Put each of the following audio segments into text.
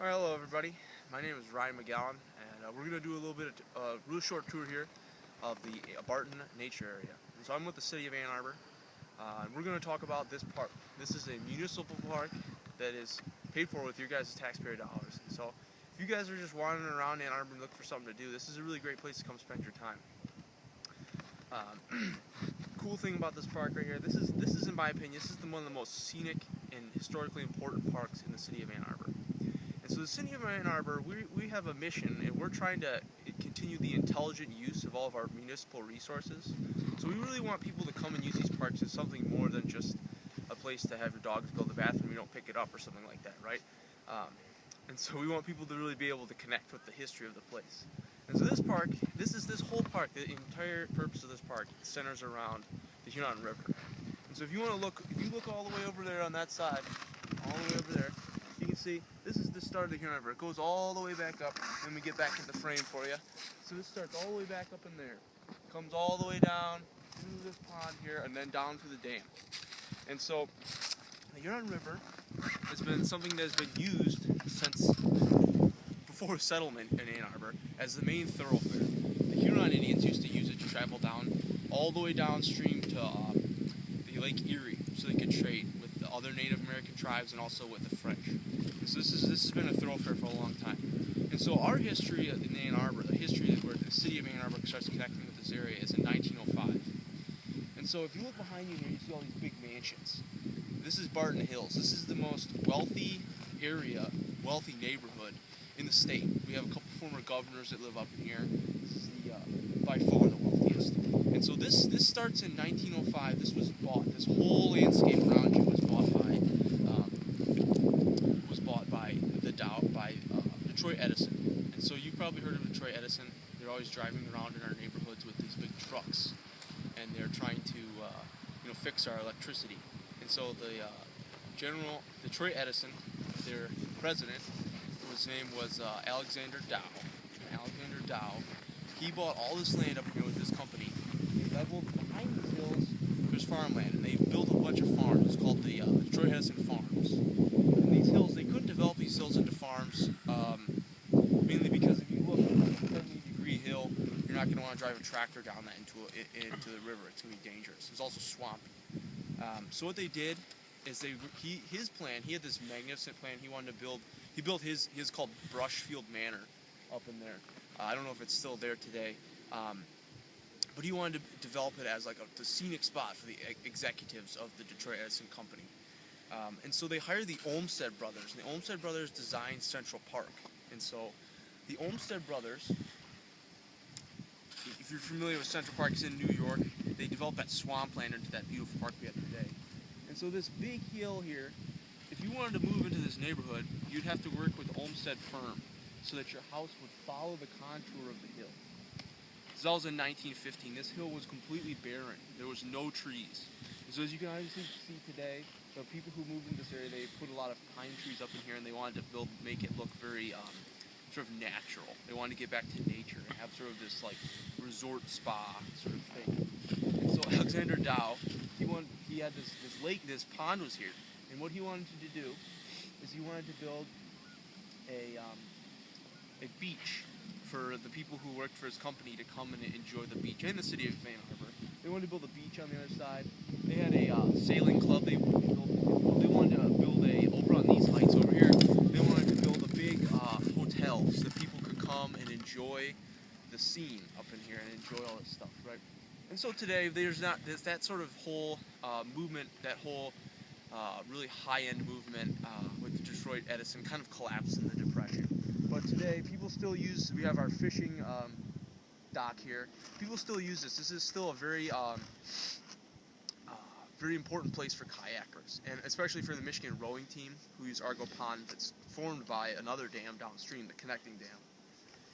All right, hello everybody. My name is Ryan McGowan, and we're going to do a little bit of a real short tour here of the Barton Nature Area. And so I'm with the City of Ann Arbor, and we're going to talk about this park. This is a municipal park that is paid for with your guys' taxpayer dollars. And so if you guys are just wandering around Ann Arbor and looking for something to do, this is a really great place to come spend your time. Cool thing about this park right here, this is in my opinion, this is one of the most scenic and historically important parks in the City of Ann Arbor. And so the City of Ann Arbor, we have a mission, and we're trying to continue the intelligent use of all of our municipal resources. So we really want people to come and use these parks as something more than just a place to have your dogs go to the bathroom, you don't pick it up or something like that, right? And so we want people to really be able to connect with the history of the place. And so this park, this whole park, the entire purpose of this park centers around the Huron River. And so if you want to look, if you look all the way over there on that side, all the way over there, you can see this is the start of the Huron River. It goes all the way back up, and we get back in the frame for you. So this starts all the way back up in there, comes all the way down through this pond here, and then down to the dam. And so the Huron River has been something that has been used since before settlement in Ann Arbor as the main thoroughfare. The Huron Indians used to use it to travel down all the way downstream to the Lake Erie, so they could trade with the other Native American tribes and also with the French. And so this has been a thoroughfare for a long time. And so our history in Ann Arbor, the history where the City of Ann Arbor starts connecting with this area, is in 1905. And so if you look behind you here, you see all these big mansions. This is Barton Hills. This is the most wealthy area, wealthy neighborhood in the state. We have a couple former governors that live up in here. This is by far the wealthiest. And so this starts in 1905. This was bought. This whole landscape around you was bought by Detroit Edison. And so you've probably heard of Detroit Edison. They're always driving around in our neighborhoods with these big trucks, and they're trying to fix our electricity. And so the General Detroit Edison, their president, his name was Alexander Dow. Alexander Dow, he bought all this land up here with this company. They leveled behind these hills. There's farmland, and they built a bunch of farms. It's called the Detroit Edison Farms. And these hills, they couldn't develop these hills into farms, mainly because if you look at like a 70-degree hill, you're not going to want to drive a tractor down that into the river. It's going to be dangerous. It's also swampy. So what they did is his plan. He had this magnificent plan. He wanted to build. He built his called Brushfield Manor up in there. I don't know if it's still there today, but he wanted to develop it as like the scenic spot for the executives of the Detroit Edison Company. And so they hired the Olmsted brothers. And the Olmsted brothers designed Central Park. And so the Olmsted brothers, if you're familiar with Central Park, it's in New York. They developed that swampland into that beautiful park we have today. And so this big hill here, if you wanted to move into this neighborhood, you'd have to work with the Olmsted firm so that your house would follow the contour of the hill. This was in 1915. This hill was completely barren. There was no trees. And so as you can obviously see today, the people who moved into this area, they put a lot of pine trees up in here, and they wanted to make it look very sort of natural. They wanted to get back to nature and have sort of this like resort spa sort of thing. And so Alexander Dow, he had this lake, this pond was here, and what he wanted to do is he wanted to build a beach for the people who worked for his company to come and enjoy the beach in the city of Ann Arbor. They wanted to build a beach on the other side. They had a sailing club. They wanted to build over on these heights over here. They wanted to build a big hotel so that people could come and enjoy the scene up in here and enjoy all this stuff, right? And so today there's that sort of whole movement, that whole really high-end movement with Detroit Edison kind of collapsed in the Depression. But today people still use, we have our fishing dock here. People still use this. This is still a very very important place for kayakers, and especially for the Michigan rowing team who use Argo Pond that's formed by another dam downstream, the connecting dam.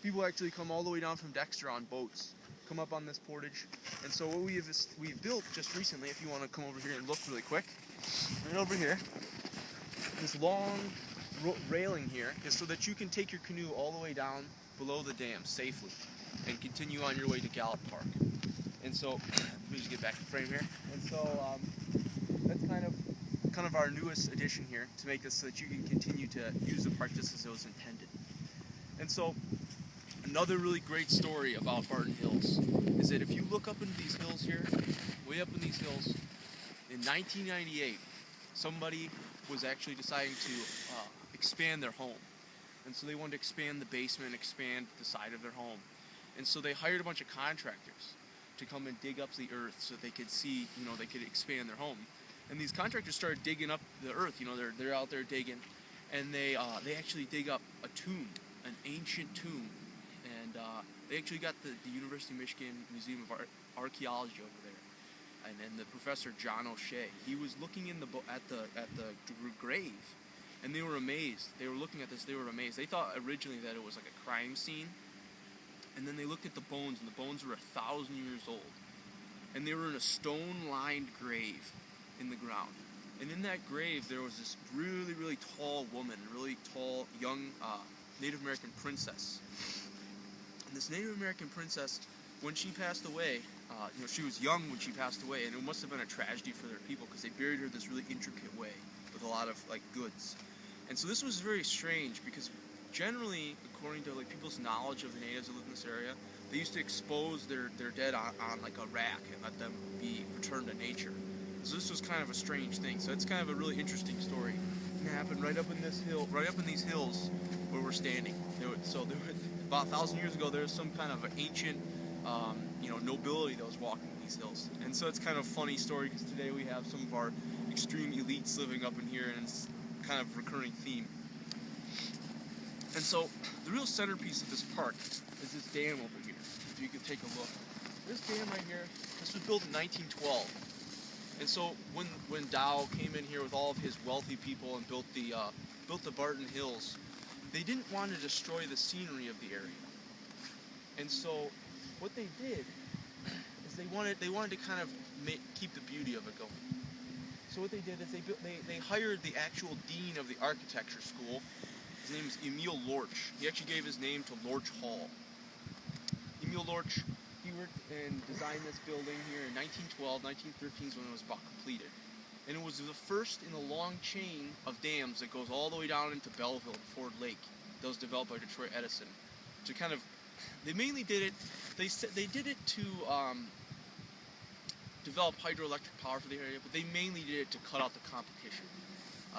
People actually come all the way down from Dexter on boats, come up on this portage. And so what we've built just recently, if you want to come over here and look really quick, right over here, this long railing here is so that you can take your canoe all the way down below the dam safely and continue on your way to Gallup Park. And so let me just get back in frame here. And so that's kind of kind of our newest addition here to make this so that you can continue to use the park just as it was intended. And so another really great story about Barton Hills is that if you look up into these hills here, way up in these hills, in 1998, somebody was actually deciding to expand their home. And so they wanted to expand the basement, expand the side of their home. And so they hired a bunch of contractors to come and dig up the earth so they could see, they could expand their home. And these contractors started digging up the earth, they're out there digging, and they actually dig up a tomb, an ancient tomb. And they actually got the University of Michigan Museum of Archaeology over there. And then the professor John O'Shea, he was looking at the grave, and they were amazed. They were looking at this, they were amazed. They thought originally that it was like a crime scene, and then they looked at the bones, and the bones were 1,000 years old. And they were in a stone-lined grave in the ground. And in that grave, there was this really, really tall woman, really tall, young Native American princess. And this Native American princess, when she passed away, she was young when she passed away, and it must have been a tragedy for their people because they buried her this really intricate way with a lot of goods. And so this was very strange because generally, according to people's knowledge of the natives that lived in this area, they used to expose their dead on a rack and let them be returned to nature. So this was kind of a strange thing. So it's kind of a really interesting story. And it happened right up in this hill, right up in these hills where we're standing. About 1,000 years ago, there was some kind of an ancient, nobility that was walking these hills. And so it's kind of a funny story because today we have some of our extreme elites living up in here, and it's kind of a recurring theme. And so the real centerpiece of this park is this dam over here. If you could take a look. This dam right here, this was built in 1912. And so when Dow came in here with all of his wealthy people and built the Barton Hills, they didn't want to destroy the scenery of the area. And so what they did is they wanted to kind of keep the beauty of it going. So what they did is they hired the actual dean of the architecture school. His name is Emil Lorch. He actually gave his name to Lorch Hall. Emil Lorch, he worked and designed this building here in 1912, 1913 is when it was about completed. And it was the first in a long chain of dams that goes all the way down into Belleville and Ford Lake that was developed by Detroit Edison. To kind of, they mainly did it, they did it to develop hydroelectric power for the area, but they mainly did it to cut out the competition.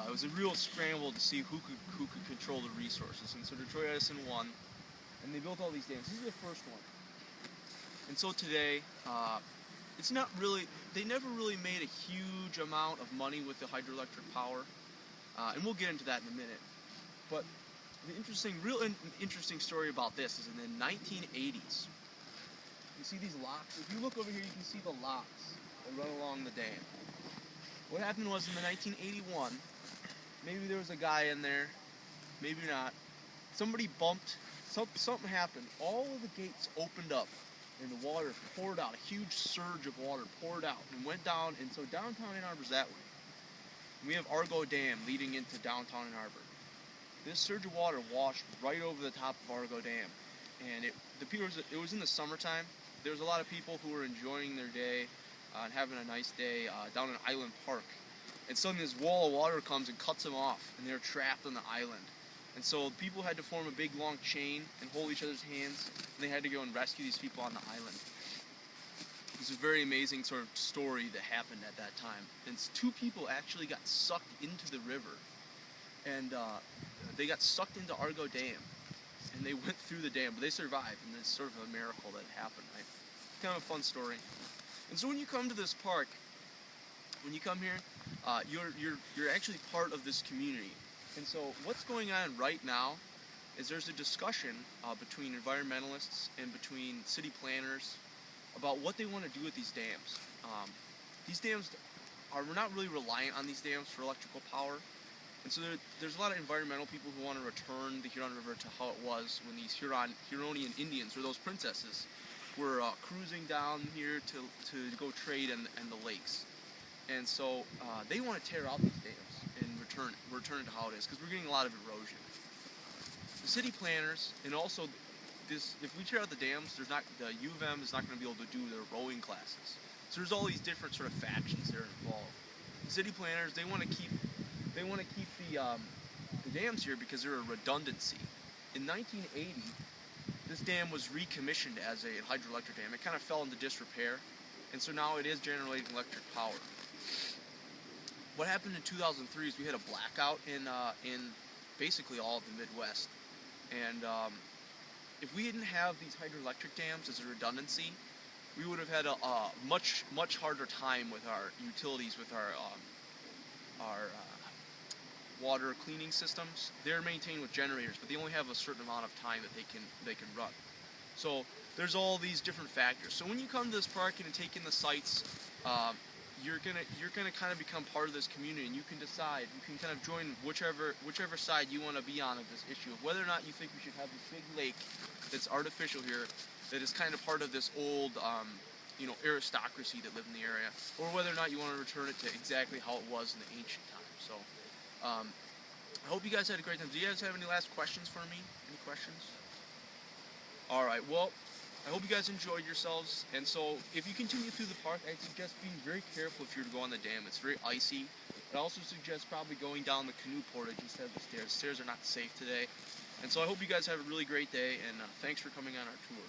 It was a real scramble to see who could control the resources, and so Detroit Edison won, and they built all these dams. This is the first one. And so today, it's not really, they never really made a huge amount of money with the hydroelectric power, and we'll get into that in a minute. But the interesting story about this is in the 1980s, you see these locks. If you look over here, you can see the locks that run along the dam. What happened was in the 1981, maybe there was a guy in there, maybe not. Somebody bumped, something happened. All of the gates opened up and the water poured out. A huge surge of water poured out and went down. And so downtown Ann Arbor's that way. And we have Argo Dam leading into downtown Ann Arbor. This surge of water washed right over the top of Argo Dam. And it was in the summertime. There was a lot of people who were enjoying their day and having a nice day down in Island Park. And suddenly this wall of water comes and cuts them off, and they're trapped on the island. And so people had to form a big long chain and hold each other's hands, and they had to go and rescue these people on the island. It was a very amazing sort of story that happened at that time. And 2 people actually got sucked into the river, and they got sucked into Argo Dam, and they went through the dam, but they survived, and it's sort of a miracle that happened, right? Kind of a fun story. And so when you come to this park, when you come here, you're actually part of this community. And so what's going on right now is there's a discussion between environmentalists and between city planners about what they want to do with these dams. These dams we're not really reliant on these dams for electrical power. And so there's a lot of environmental people who want to return the Huron River to how it was when these Huronian Indians, or those princesses, were cruising down here to go trade in the lakes. And so they want to tear out these dams and return it to how it is, because we're getting a lot of erosion. The city planners, and also if we tear out the dams, the U of M is not going to be able to do their rowing classes. So there's all these different sort of factions that are involved. city planners, they want to keep the dams here because they're a redundancy. In 1980, this dam was recommissioned as a hydroelectric dam. It kind of fell into disrepair, and so now it is generating electric power. What happened in 2003 is we had a blackout in basically all of the Midwest, and if we didn't have these hydroelectric dams as a redundancy, we would have had a much harder time with our utilities, with our water cleaning systems. They're maintained with generators, but they only have a certain amount of time that they can run. So there's all these different factors. So when you come to this park and take in the sights, you're gonna kind of become part of this community, and you can decide. You can kind of join whichever side you want to be on of this issue of whether or not you think we should have this big lake that's artificial here, that is kind of part of this old aristocracy that lived in the area, or whether or not you want to return it to exactly how it was in the ancient times. So I hope you guys had a great time. Do you guys have any last questions for me? Any questions? All right, well, I hope you guys enjoyed yourselves. And so if you continue through the park, I suggest being very careful if you're to go on the dam. It's very icy. I also suggest probably going down the canoe portage instead of the stairs. The stairs are not safe today. And so I hope you guys have a really great day, and thanks for coming on our tour.